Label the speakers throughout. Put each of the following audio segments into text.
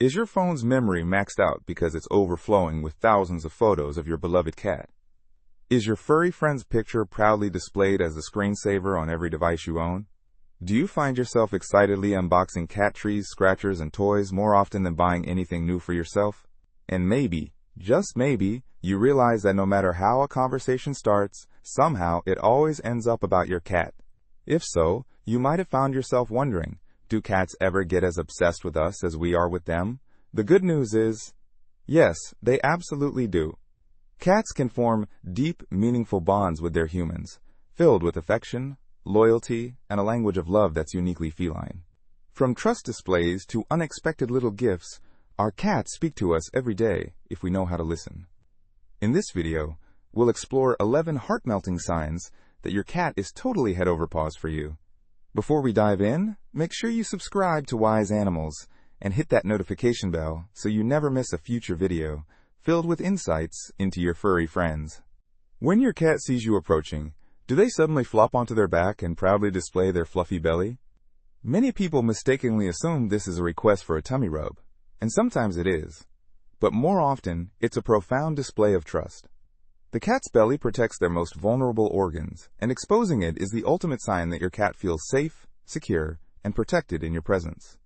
Speaker 1: Is your phone's memory maxed out because it's overflowing with thousands of photos of your beloved cat? Is your furry friend's picture proudly displayed as a screensaver on every device you own? Do you find yourself excitedly unboxing cat trees, scratchers, and toys more often than buying anything new for yourself? And maybe, just maybe, you realize that no matter how a conversation starts, somehow it always ends up about your cat. If so, you might have found yourself wondering, do cats ever get as obsessed with us as we are with them? The good news is, yes, they absolutely do. Cats can form deep, meaningful bonds with their humans, filled with affection, loyalty, and a language of love that's uniquely feline. From trust displays to unexpected little gifts, our cats speak to us every day if we know how to listen. In this video, we'll explore 11 heart-melting signs that your cat is totally head over paws for you. Before we dive in, make sure you subscribe to Wise Animals and hit that notification bell so you never miss a future video filled with insights into your furry friends. When your cat sees you approaching, do they suddenly flop onto their back and proudly display their fluffy belly? Many people mistakenly assume this is a request for a tummy rub, and sometimes it is. But more often, it's a profound display of trust. The cat's belly protects their most vulnerable organs, and exposing it is the ultimate sign that your cat feels safe, secure, and protected in your presence.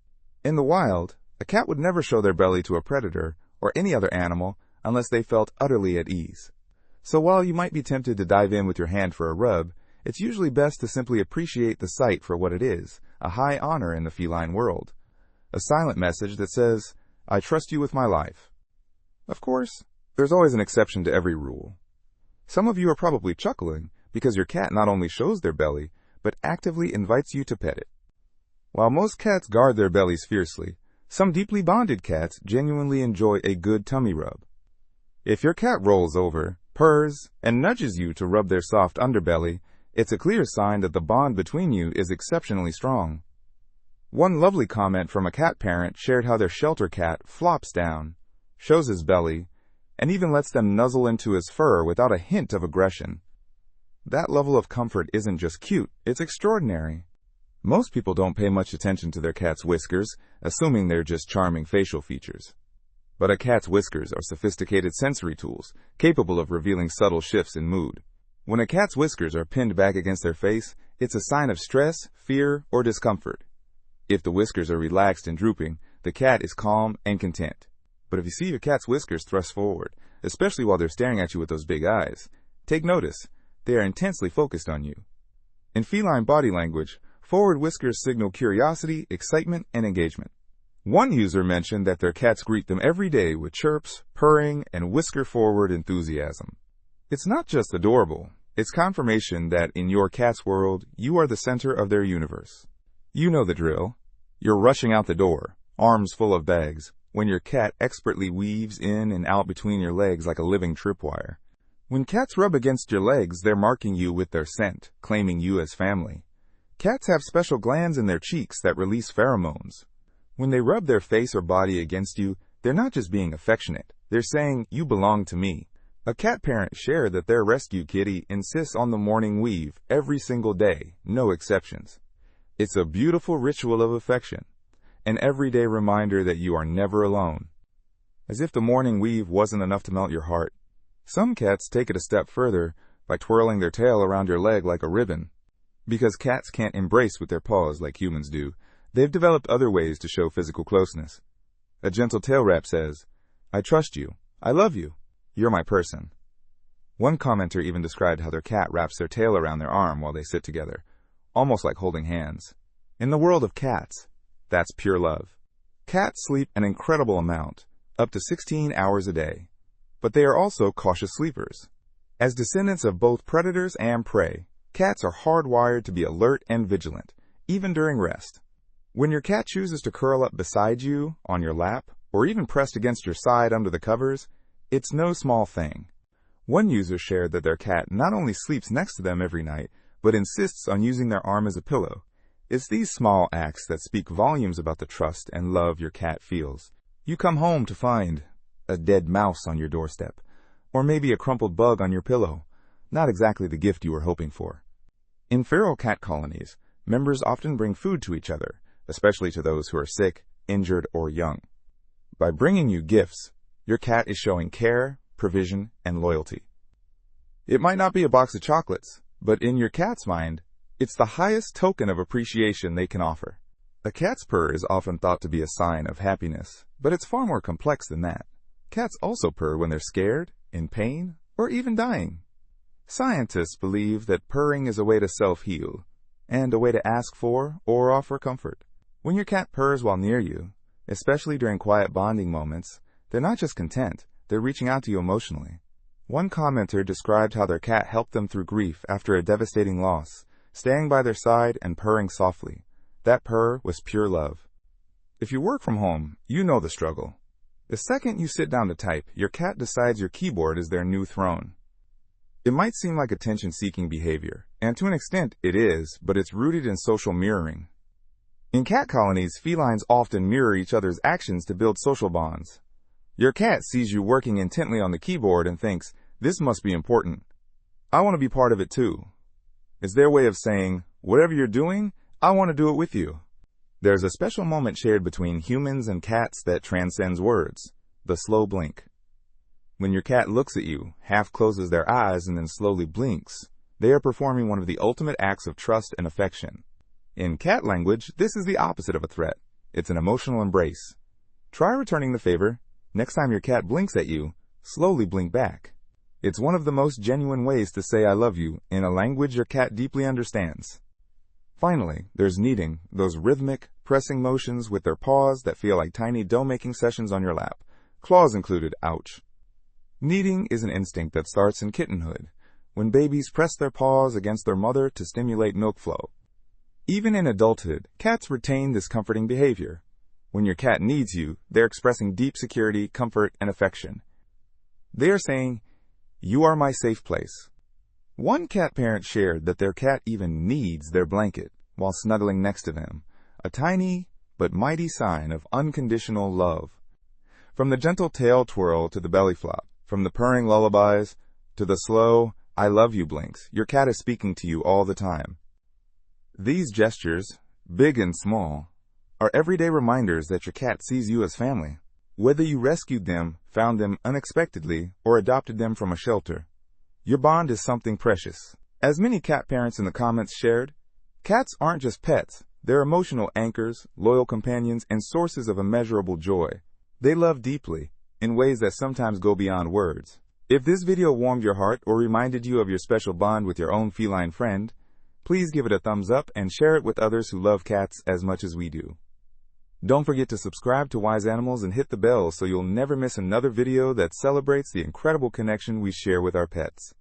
Speaker 1: In the wild, a cat would never show their belly to a predator or any other animal unless they felt utterly at ease. So while you might be tempted to dive in with your hand for a rub, it's usually best to simply appreciate the sight for what it is, a high honor in the feline world. A silent message that says, "I trust you with my life." Of course, there's always an exception to every rule. Some of you are probably chuckling because your cat not only shows their belly, but actively invites you to pet it. While most cats guard their bellies fiercely, some deeply bonded cats genuinely enjoy a good tummy rub. If your cat rolls over, purrs, and nudges you to rub their soft underbelly, it's a clear sign that the bond between you is exceptionally strong. One lovely comment from a cat parent shared how their shelter cat flops down, shows his belly, and even lets them nuzzle into his fur without a hint of aggression. That level of comfort isn't just cute, it's extraordinary. Most people don't pay much attention to their cat's whiskers, assuming they're just charming facial features. But a cat's whiskers are sophisticated sensory tools, capable of revealing subtle shifts in mood. When a cat's whiskers are pinned back against their face, it's a sign of stress, fear, or discomfort. If the whiskers are relaxed and drooping, the cat is calm and content. But if you see your cat's whiskers thrust forward, especially while they're staring at you with those big eyes, take notice. They are intensely focused on you. In feline body language, forward whiskers signal curiosity, excitement, and engagement. One user mentioned that their cats greet them every day with chirps, purring, and whisker-forward enthusiasm. It's not just adorable, it's confirmation that in your cat's world, you are the center of their universe. You know the drill. You're rushing out the door, arms full of bags, when your cat expertly weaves in and out between your legs like a living tripwire. When cats rub against your legs, they're marking you with their scent, claiming you as family. Cats have special glands in their cheeks that release pheromones. When they rub their face or body against you, they're not just being affectionate. They're saying, "You belong to me." A cat parent shared that their rescue kitty insists on the morning weave every single day, no exceptions. It's a beautiful ritual of affection, an everyday reminder that you are never alone. As if the morning weave wasn't enough to melt your heart, some cats take it a step further by twirling their tail around your leg like a ribbon. Because cats can't embrace with their paws like humans do, they've developed other ways to show physical closeness. A gentle tail wrap says, "I trust you, I love you, you're my person." One commenter even described how their cat wraps their tail around their arm while they sit together, almost like holding hands. In the world of cats, that's pure love. Cats sleep an incredible amount, up to 16 hours a day. But they are also cautious sleepers. As descendants of both predators and prey, cats are hardwired to be alert and vigilant, even during rest. When your cat chooses to curl up beside you, on your lap, or even pressed against your side under the covers, it's no small thing. One user shared that their cat not only sleeps next to them every night, but insists on using their arm as a pillow. It's these small acts that speak volumes about the trust and love your cat feels. You come home to find a dead mouse on your doorstep, or maybe a crumpled bug on your pillow. Not exactly the gift you were hoping for. In feral cat colonies, members often bring food to each other, especially to those who are sick, injured, or young. By bringing you gifts, your cat is showing care, provision, and loyalty. It might not be a box of chocolates, but in your cat's mind, it's the highest token of appreciation they can offer. A cat's purr is often thought to be a sign of happiness, but it's far more complex than that. Cats also purr when they're scared, in pain, or even dying. Scientists believe that purring is a way to self-heal, and a way to ask for or offer comfort. When your cat purrs while near you, especially during quiet bonding moments, they're not just content, they're reaching out to you emotionally. One commenter described how their cat helped them through grief after a devastating loss, staying by their side and purring softly. That purr was pure love. If you work from home, you know the struggle. The second you sit down to type, your cat decides your keyboard is their new throne. It might seem like attention-seeking behavior, and to an extent it is, but it's rooted in social mirroring. In cat colonies, felines often mirror each other's actions to build social bonds. Your cat sees you working intently on the keyboard and thinks, "This must be important. I want to be part of it too." It's their way of saying, "Whatever you're doing, I want to do it with you." There's a special moment shared between humans and cats that transcends words, the slow blink. When your cat looks at you, half closes their eyes and then slowly blinks, they are performing one of the ultimate acts of trust and affection. In cat language, this is the opposite of a threat. It's an emotional embrace. Try returning the favor. Next time your cat blinks at you, slowly blink back. It's one of the most genuine ways to say "I love you" in a language your cat deeply understands. Finally, there's kneading, those rhythmic, pressing motions with their paws that feel like tiny dough-making sessions on your lap, claws included, ouch. Kneading is an instinct that starts in kittenhood, when babies press their paws against their mother to stimulate milk flow. Even in adulthood, cats retain this comforting behavior. When your cat needs you, they're expressing deep security, comfort, and affection. They are saying, "You are my safe place." One cat parent shared that their cat even needs their blanket while snuggling next to them, a tiny but mighty sign of unconditional love. From the gentle tail twirl to the belly flop, from the purring lullabies to the slow "I love you" blinks, your cat is speaking to you all the time. These gestures, big and small, are everyday reminders that your cat sees you as family. Whether you rescued them, found them unexpectedly, or adopted them from a shelter, your bond is something precious. As many cat parents in the comments shared, cats aren't just pets. They're emotional anchors, loyal companions, and sources of immeasurable joy. They love deeply, in ways that sometimes go beyond words. If this video warmed your heart or reminded you of your special bond with your own feline friend, please give it a thumbs up and share it with others who love cats as much as we do. Don't forget to subscribe to Wise Animals and hit the bell so you'll never miss another video that celebrates the incredible connection we share with our pets.